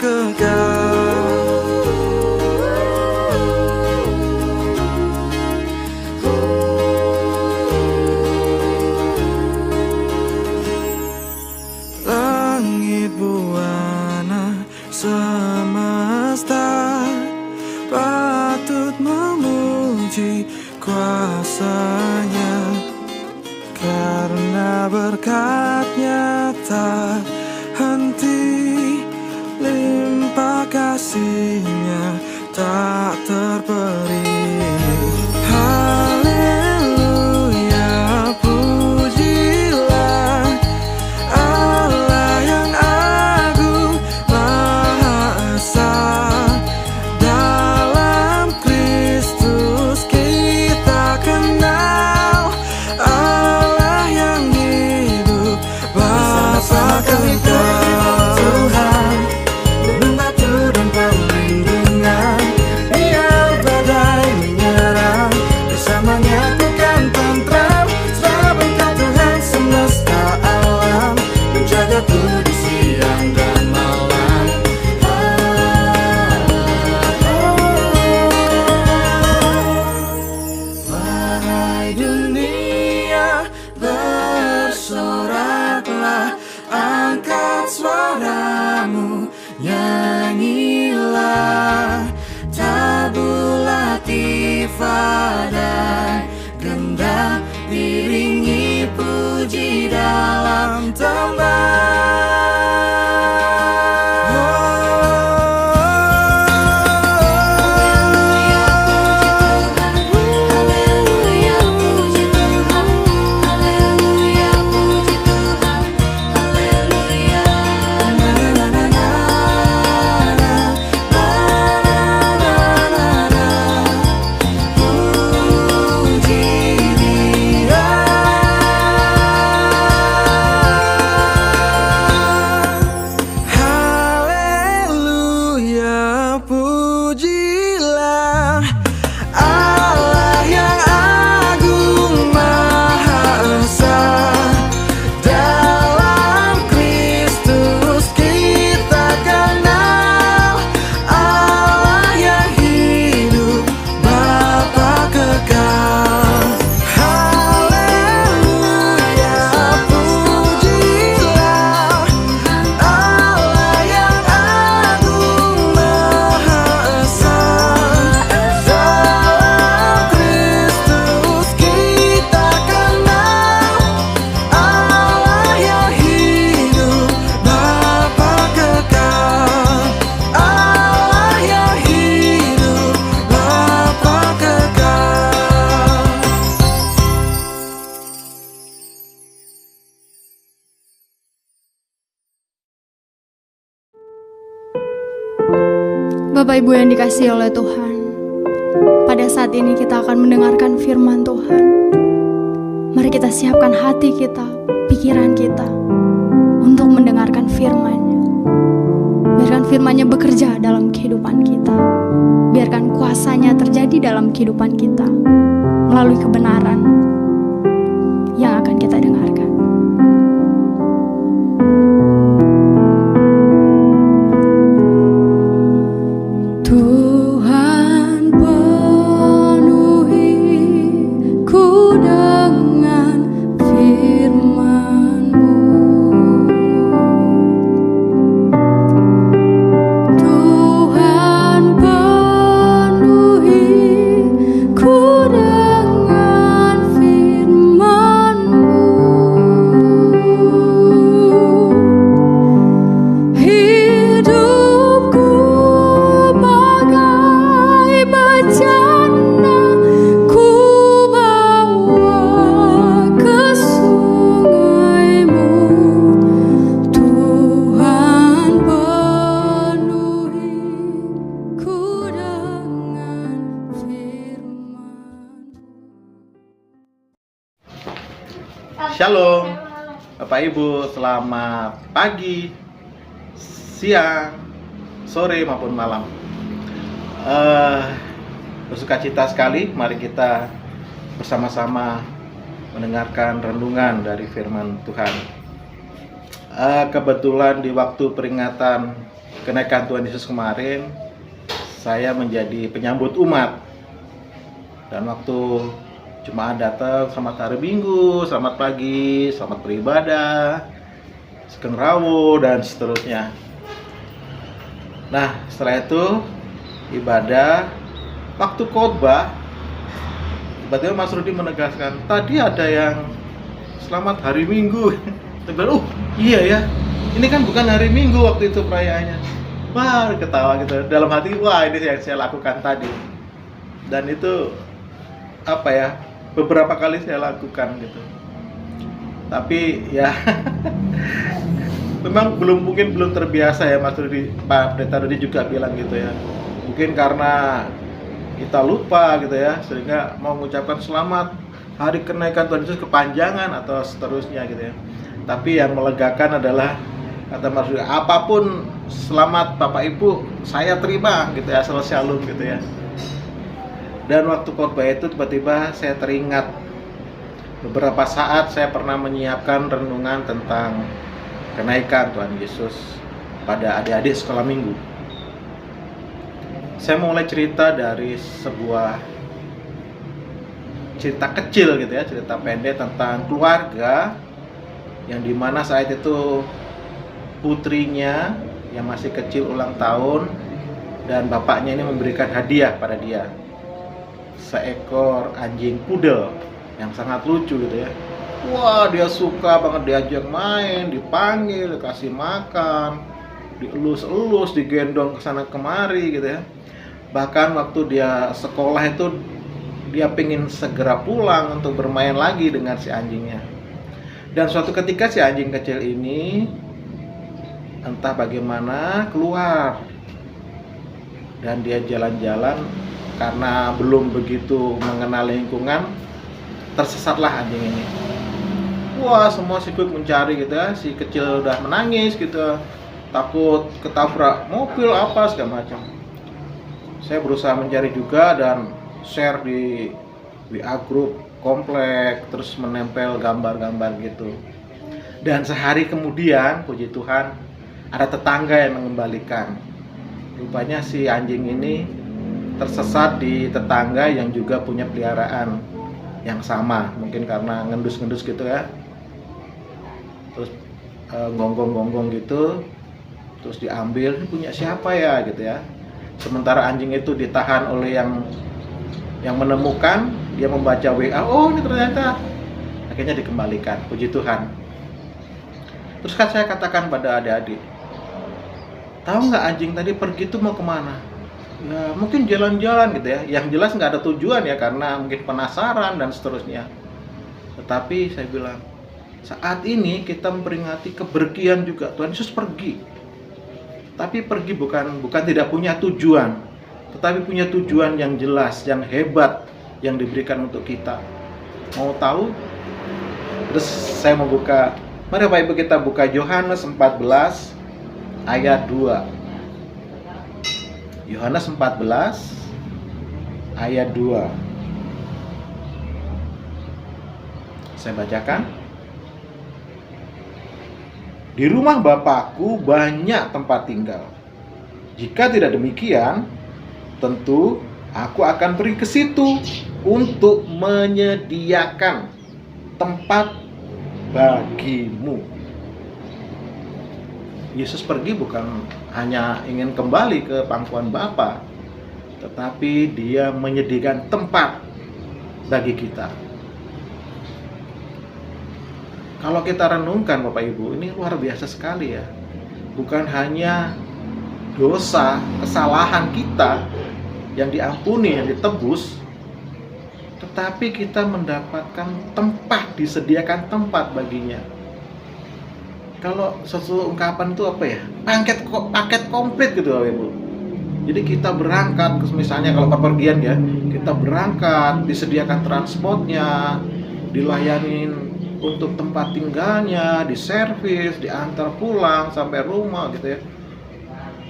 kekal. Langit buana semesta patut memuji kuasanya, karena berkat-Nya tak henti, limpah kasih-Nya tak terperi. Haleluya, pujilah Allah yang agung Maha Esa. Dalam Kristus kita kenal Allah yang hidup, Bapa kekal. Tuhan membantu dan perlindungan, biar badai menyerang, bersamanya ku kan tentram. Sebab Engkau Tuhan semesta alam, menjagaku di siang dan malam. Wahai dunia, bersoraklah, angkat suaramu, nyanyilah. Tabula tifada, gendak diringi puji dalam Haleluya, puji Tuhan. Haleluya, puji Tuhan. Haleluya. Haleluya, pujilah Allah yang agung Maha Esa. Dalam Kristus kita kenal Allah yang hidup, Bapa kekal. Haleluya, pujilah Allah yang agung Maha Esa. Dalam Kristus kita kenal Allah yang hidup, Bapa kekal. Allah yang hidup, Bapa kekal. Bapak Ibu yang dikasihi oleh Tuhan, pada saat ini kita akan mendengarkan firman Tuhan. Mari kita siapkan hati kita, pikiran kita untuk mendengarkan firman-Nya. Biarkan firman-Nya bekerja dalam kehidupan kita. Biarkan kuasa-Nya terjadi dalam kehidupan kita melalui kebenaran yang akan kita dengarkan. Tuhan penuhi ku dengan firman-Mu. Tuhan penuhi ku dengan firman-Mu. Hidupku bagai bejana, ku bawa ke sungai-Mu. Tuhan penuhi ku dengan firman-Mu. Shalom Bapak Ibu, selamat pagi, siang, sore maupun malam. Bersukacita sekali, mari kita bersama-sama mendengarkan renungan dari firman Tuhan. Kebetulan di waktu peringatan kenaikan Tuhan Yesus kemarin, saya menjadi penyambut umat. Dan waktu jemaat datang, selamat hari Minggu, selamat pagi, selamat beribadah, Sugeng Rawo, dan seterusnya. Nah, setelah itu ibadah, waktu khotbah, tiba-tiba Mas Rudi menegaskan, tadi ada yang selamat hari Minggu. Tiba-tiba, iya ya, ini kan bukan hari Minggu waktu itu perayaannya. Wah, ketawa gitu. Dalam hati, wah ini yang saya lakukan tadi. Dan itu apa ya? Beberapa kali saya lakukan gitu. Tapi ya memang mungkin belum terbiasa ya Mas Rudi. Pak Pendeta Rudi juga bilang gitu ya. Mungkin karena kita lupa gitu ya, sehingga mau mengucapkan selamat hari kenaikan Tuhan Yesus kepanjangan atau seterusnya gitu ya. Tapi yang melegakan adalah kata Mas Rudi, apapun selamat Bapak Ibu saya terima gitu ya, asal shalom gitu ya. Dan waktu khotbah itu tiba-tiba saya teringat beberapa saat saya pernah menyiapkan renungan tentang kenaikan Tuhan Yesus pada adik-adik sekolah minggu. Saya mulai cerita dari sebuah cerita kecil gitu ya, cerita pendek tentang keluarga yang dimana saat itu putrinya yang masih kecil ulang tahun dan bapaknya ini memberikan hadiah pada dia, seekor anjing pudel yang sangat lucu gitu ya. Wah, dia suka banget diajak main, dipanggil, dikasih makan, dielus-elus, digendong ke sana kemari gitu ya. Bahkan waktu dia sekolah itu dia pengen segera pulang untuk bermain lagi dengan si anjingnya. Dan suatu ketika si anjing kecil ini entah bagaimana keluar dan dia jalan-jalan karena belum begitu mengenal lingkungan, tersesatlah anjing ini. Wah, semua sibuk mencari gitu ya. Si kecil udah menangis gitu, takut ketabrak mobil apa segala macam. Saya berusaha mencari juga dan share di WA grup komplek, terus menempel gambar-gambar gitu. Dan sehari kemudian, puji Tuhan, ada tetangga yang mengembalikan. Rupanya si anjing ini tersesat di tetangga yang juga punya peliharaan yang sama, mungkin karena ngendus-ngendus gitu ya. Terus gonggong-gonggong gitu, terus diambil, ini punya siapa ya gitu ya. Sementara anjing itu ditahan oleh yang menemukan, dia membaca WA, oh ini ternyata, akhirnya dikembalikan, puji Tuhan. Terus kan saya katakan pada adik-adik, tahu nggak anjing tadi pergi tuh mau kemana? Ya mungkin jalan-jalan gitu ya, yang jelas nggak ada tujuan ya, karena mungkin penasaran dan seterusnya. Tetapi saya bilang, saat ini kita memperingati kepergian juga, Tuhan Yesus pergi. Tapi pergi bukan tidak punya tujuan, tetapi punya tujuan yang jelas, yang hebat, yang diberikan untuk kita. Mau tahu? Terus saya membuka, mari Bapak Ibu kita buka Yohanes 14 ayat 2. Yohanes 14 ayat 2. Saya bacakan. Di rumah Bapakku banyak tempat tinggal. Jika tidak demikian, tentu aku akan pergi ke situ untuk menyediakan tempat bagimu. Yesus pergi bukan hanya ingin kembali ke pangkuan Bapa, tetapi dia menyediakan tempat bagi kita. Kalau kita renungkan Bapak Ibu, ini luar biasa sekali ya. Bukan hanya dosa, kesalahan kita yang diampuni, yang ditebus, tetapi kita mendapatkan tempat, disediakan tempat baginya. Kalau sesuatu ungkapan itu apa ya? Paket komplit gitu Bapak Ibu. Jadi kita berangkat, misalnya kalau bepergian ya, kita berangkat, disediakan transportnya, dilayanin untuk tempat tinggalnya, diservis, diantar pulang sampai rumah gitu ya.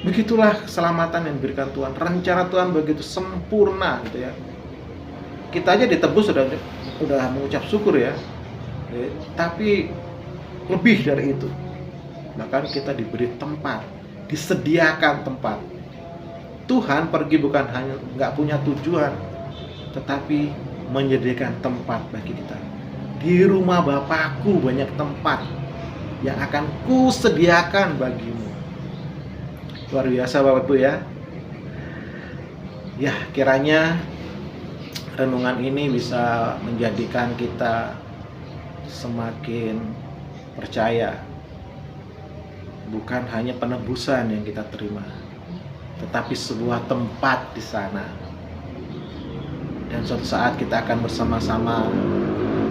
Begitulah keselamatan yang diberikan Tuhan. Rencana Tuhan begitu sempurna gitu ya. Kita aja ditebus sudah mengucap syukur ya. Tapi lebih dari itu. bahkan kita diberi tempat, disediakan tempat. Tuhan pergi bukan hanya nggak punya tujuan, tetapi menyediakan tempat bagi kita. Di rumah Bapakku banyak tempat yang akan kusediakan bagimu. Luar biasa Bapak Ibu ya. Ya, kiranya renungan ini bisa menjadikan kita semakin percaya. Bukan hanya penebusan yang kita terima, tetapi sebuah tempat di sana. Dan suatu saat kita akan bersama-sama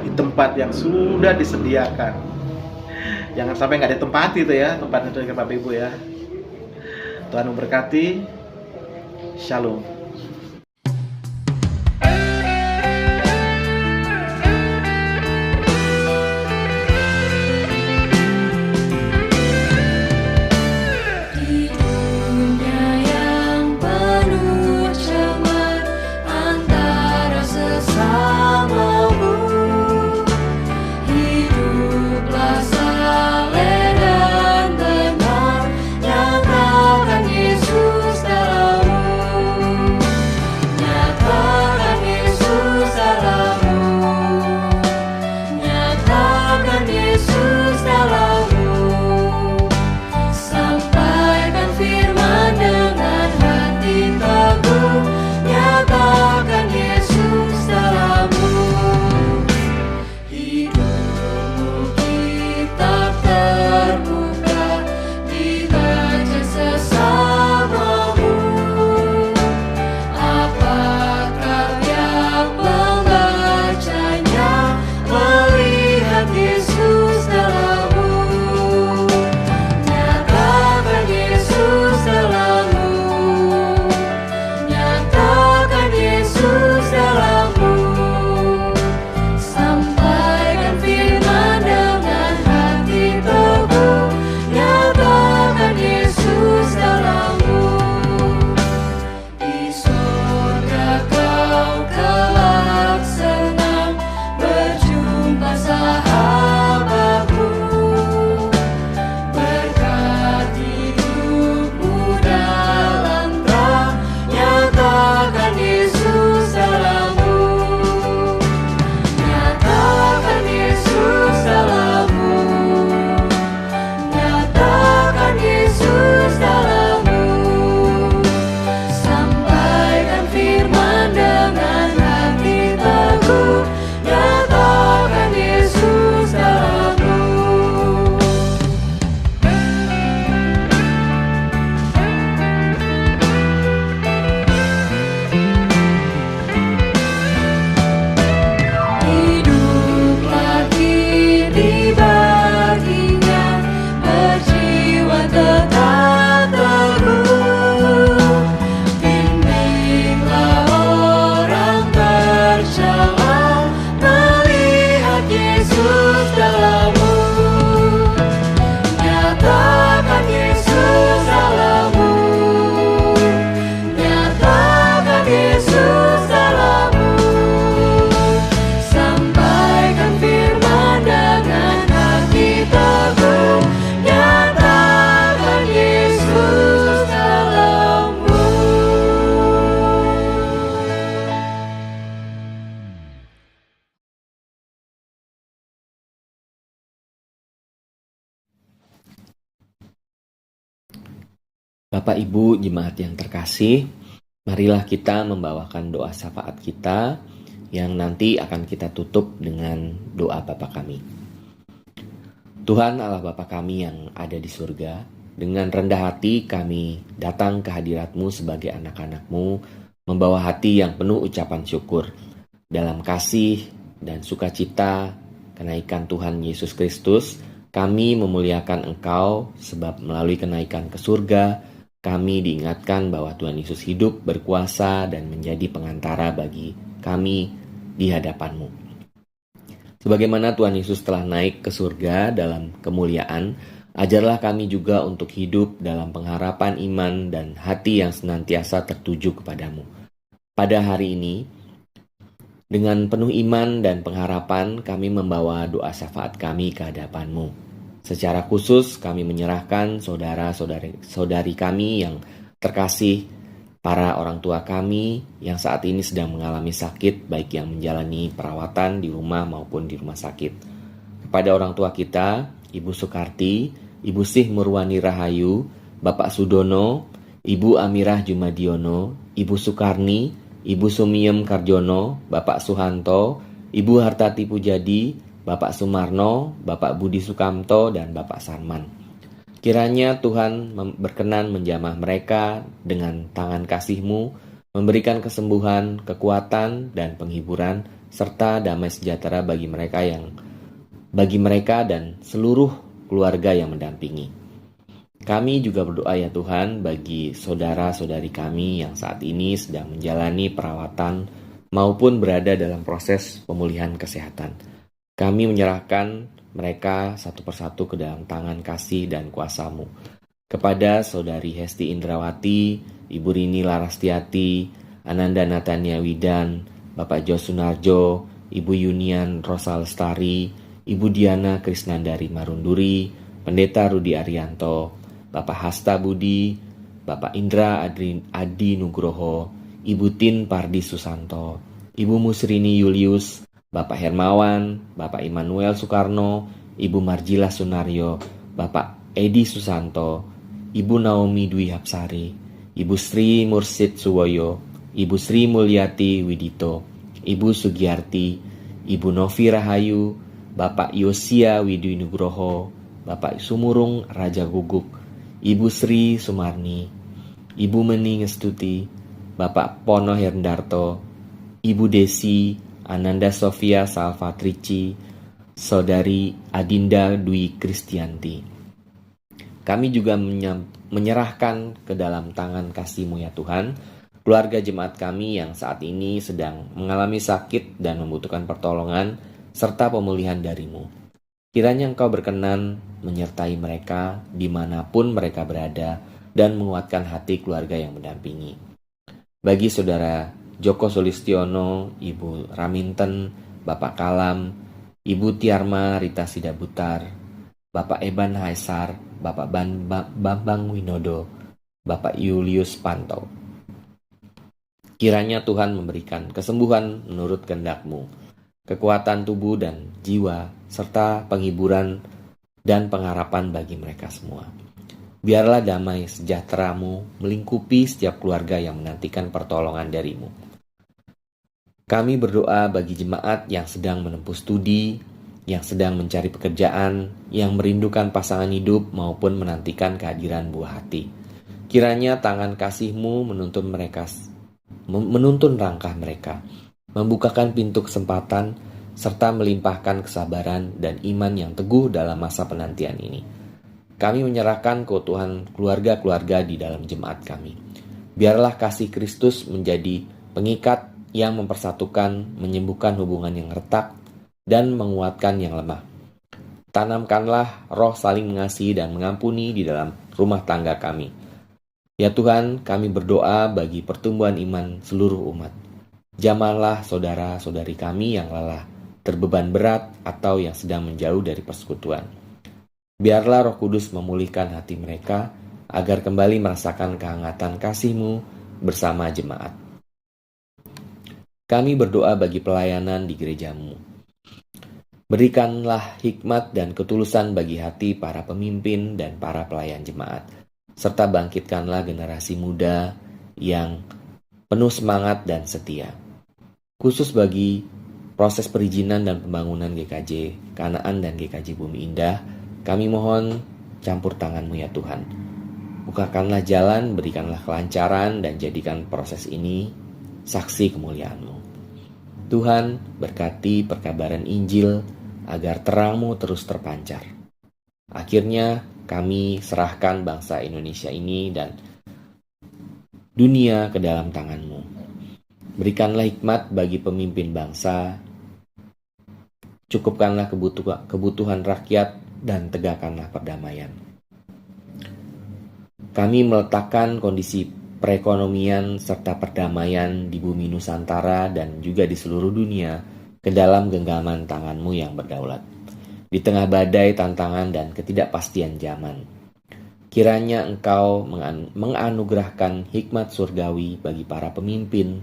di tempat yang sudah disediakan. Jangan sampai nggak ditempati itu ya, tempat itu Bapak Ibu ya. Tuhan memberkati. Shalom. Di dunia yang penuh cemar antara sesamamu, hiduplah saleh dan benar, nyatakan Yesus dalammu, nyatakan Yesus dalammu, nyatakan Yesus dalammu. Sampaikan firman dengan hati teguh, nyatakan Yesus dalammu. Hidupmu kitab terbuka, dibaca sesamamu. Apakah yang membacanya melihat Yesus dalammu? Nyatakan Yesus dalammu, nyatakan Yesus dalammu. Sampaikan firman dengan hati teguh, nyatakan Yesus dalammu. Di surga kau kelak senang berjumpa sahabatku. Berkat hidupmu dalam terang, nyatakan Yesus dalammu, nyatakan Yesus dalammu, nyatakan Yesus dalammu. Sampaikan firman dengan hati teguh, nyatakan Yesus dalammu. Hiduplah kini baginya, berjiwa tetap teguh. Bimbinglah orang tercela, melihat Yesus dalammu, nyatakan Yesus dalammu, nyatakan Yesus dalammu. Sampaikan firman dengan hati teguh, nyatakan Yesus dalammu. Bapak Ibu jemaat yang terkasih, marilah kita membawakan doa syafaat kita yang nanti akan kita tutup dengan doa Bapa kami. Tuhan Allah Bapa kami yang ada di surga, dengan rendah hati kami datang ke hadirat-Mu sebagai anak-anak-Mu, membawa hati yang penuh ucapan syukur dalam kasih dan sukacita kenaikan Tuhan Yesus Kristus. Kami memuliakan Engkau sebab melalui kenaikan ke surga, kami diingatkan bahwa Tuhan Yesus hidup, berkuasa, dan menjadi pengantara bagi kami di hadapan-Mu. Sebagaimana Tuhan Yesus telah naik ke surga dalam kemuliaan, ajarlah kami juga untuk hidup dalam pengharapan iman dan hati yang senantiasa tertuju kepadamu. Pada hari ini, dengan penuh iman dan pengharapan, kami membawa doa syafaat kami ke hadapan-Mu. Secara khusus kami menyerahkan saudara-saudari kami yang terkasih, para orang tua kami yang saat ini sedang mengalami sakit, baik yang menjalani perawatan di rumah maupun di rumah sakit. Kepada orang tua kita, Ibu Sukarti, Ibu Sih Murwani Rahayu, Bapak Sudono, Ibu Amirah Jumadiono, Ibu Sukarni, Ibu Sumiem Karjono, Bapak Suhanto, Ibu Hartati Pujadi, Bapak Sumarno, Bapak Budi Sukamto, dan Bapak Sarman. Kiranya Tuhan berkenan menjamah mereka dengan tangan kasih-Mu, memberikan kesembuhan, kekuatan, dan penghiburan, serta damai sejahtera bagi mereka dan seluruh keluarga yang mendampingi. Kami juga berdoa ya Tuhan bagi saudara-saudari kami yang saat ini sedang menjalani perawatan maupun berada dalam proses pemulihan kesehatan. Kami menyerahkan mereka satu persatu ke dalam tangan kasih dan kuasa-Mu. Kepada Saudari Hesti Indrawati, Ibu Rini Larastiati, Ananda Natania Widan, Bapak Jo Sunarjo, Ibu Yunian Rosa Lestari, Ibu Diana Krisnandari Marunduri, Pendeta Rudi Arianto, Bapak Hasta Budi, Bapak Indra Adi Nugroho, Ibu Tin Pardi Susanto, Ibu Musrini Julius, Bapak Hermawan, Bapak Immanuel Soekarno, Ibu Marjila Sunario, Bapak Edi Susanto, Ibu Naomi Dwi Hapsari, Ibu Sri Mursid Suwoyo, Ibu Sri Mulyati Widito, Ibu Sugiyarti, Ibu Novi Rahayu, Bapak Yosia Widwi Nugroho, Bapak Sumurung Raja Guguk, Ibu Sri Sumarni, Ibu Meni Ngestuti, Bapak Pono Hendarto, Ibu Desi, Ananda Sofia Salvatrici, Saudari Adinda Dwi Kristianti. Kami juga menyerahkan ke dalam tangan kasih-Mu ya Tuhan, keluarga jemaat kami yang saat ini sedang mengalami sakit dan membutuhkan pertolongan, serta pemulihan dari-Mu. Kiranya Engkau berkenan menyertai mereka dimanapun mereka berada dan menguatkan hati keluarga yang mendampingi. Bagi Saudara Joko Sulistiono, Ibu Raminten, Bapak Kalam, Ibu Tiarma Rita Sidabutar, Bapak Eban Haisar, Bapak Bambang Winodo, Bapak Julius Panto. Kiranya Tuhan memberikan kesembuhan menurut kehendak-Mu, kekuatan tubuh dan jiwa, serta penghiburan dan pengharapan bagi mereka semua. Biarlah damai sejahtera-Mu melingkupi setiap keluarga yang menantikan pertolongan dari-Mu. Kami berdoa bagi jemaat yang sedang menempuh studi, yang sedang mencari pekerjaan, yang merindukan pasangan hidup maupun menantikan kehadiran buah hati. Kiranya tangan kasih-Mu menuntun langkah mereka, membukakan pintu kesempatan, serta melimpahkan kesabaran dan iman yang teguh dalam masa penantian ini. Kami menyerahkan keutuhan keluarga-keluarga di dalam jemaat kami. Biarlah kasih Kristus menjadi pengikat yang mempersatukan, menyembuhkan hubungan yang retak, dan menguatkan yang lemah. Tanamkanlah roh saling mengasihi dan mengampuni di dalam rumah tangga kami. Ya Tuhan, kami berdoa bagi pertumbuhan iman seluruh umat. Jamahlah saudara-saudari kami yang lelah, terbeban berat, atau yang sedang menjauh dari persekutuan. Biarlah Roh Kudus memulihkan hati mereka, agar kembali merasakan kehangatan kasih-Mu bersama jemaat. Kami berdoa bagi pelayanan di gereja-Mu. Berikanlah hikmat dan ketulusan bagi hati para pemimpin dan para pelayan jemaat, serta bangkitkanlah generasi muda yang penuh semangat dan setia. Khusus bagi proses perizinan dan pembangunan GKJ Kanaan dan GKJ Bumi Indah, kami mohon campur tangan-Mu ya Tuhan. Bukakanlah jalan, berikanlah kelancaran, dan jadikan proses ini saksi kemuliaan-Mu. Tuhan, berkati perkabaran Injil agar terang-Mu terus terpancar. Akhirnya kami serahkan bangsa Indonesia ini dan dunia ke dalam tangan-Mu. Berikanlah hikmat bagi pemimpin bangsa, cukupkanlah kebutuhan rakyat, dan tegakkanlah perdamaian. Kami meletakkan kondisi perekonomian serta perdamaian di bumi Nusantara dan juga di seluruh dunia ke dalam genggaman tangan-Mu yang berdaulat. di tengah badai tantangan dan ketidakpastian zaman. Kiranya Engkau menganugerahkan hikmat surgawi bagi para pemimpin,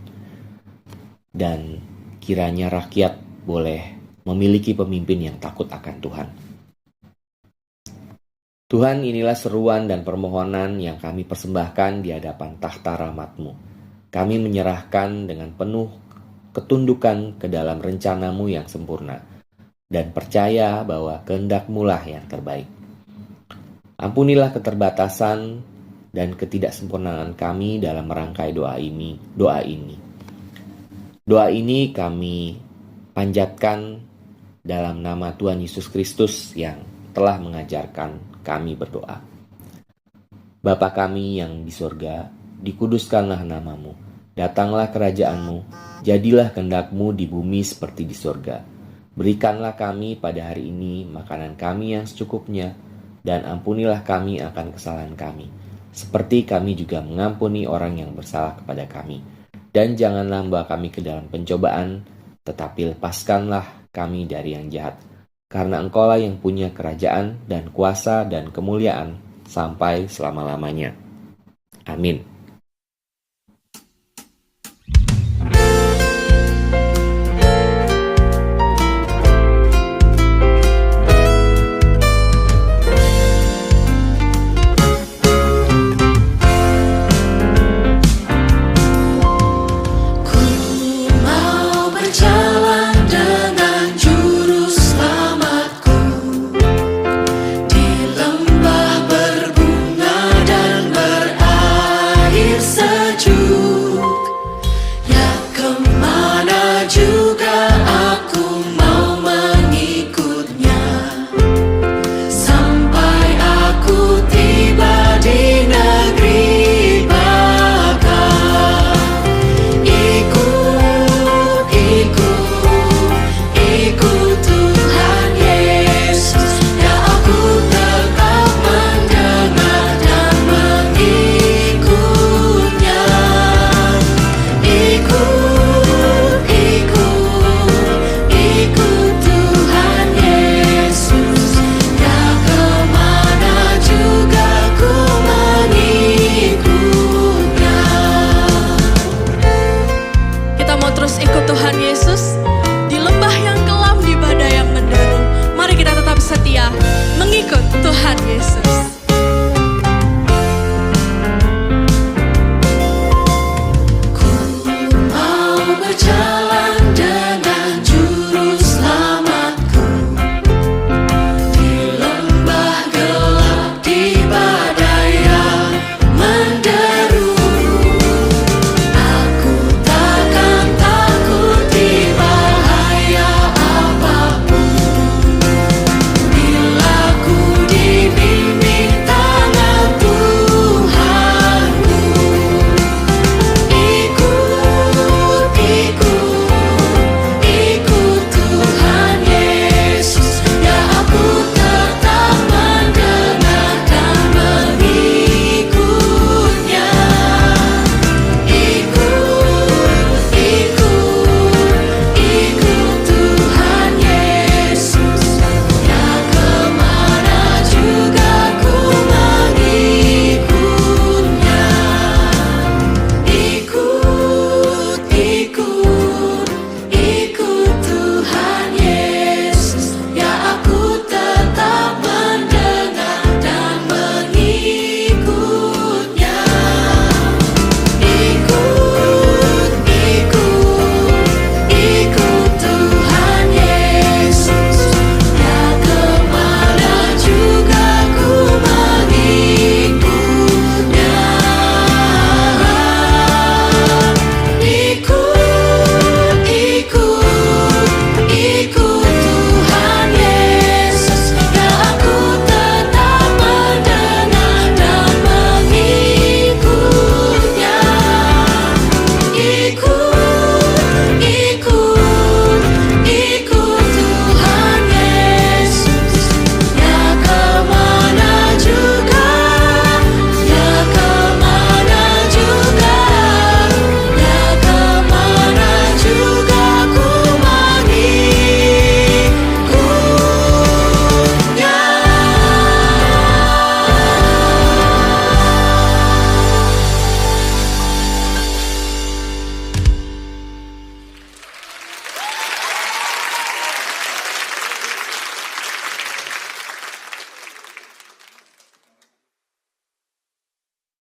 dan kiranya rakyat boleh memiliki pemimpin yang takut akan Tuhan. Tuhan, inilah seruan dan permohonan yang kami persembahkan di hadapan tahta rahmat-Mu. Kami menyerahkan dengan penuh ketundukan ke dalam rencana-Mu yang sempurna, dan percaya bahwa kehendak-Mu lah yang terbaik. Ampunilah keterbatasan dan ketidaksempurnaan kami dalam merangkai doa ini. Doa ini kami panjatkan dalam nama Tuhan Yesus Kristus yang telah mengajarkan kami berdoa. Bapa kami yang di sorga, dikuduskanlah nama-Mu. Datanglah kerajaan-Mu, jadilah kehendak-Mu di bumi seperti di sorga. Berikanlah kami pada hari ini makanan kami yang secukupnya, dan ampunilah kami akan kesalahan kami, seperti kami juga mengampuni orang yang bersalah kepada kami. Dan janganlah membawa kami ke dalam pencobaan, tetapi lepaskanlah kami dari yang jahat. Karena Engkaulah yang punya kerajaan dan kuasa dan kemuliaan sampai selama-lamanya. Amin.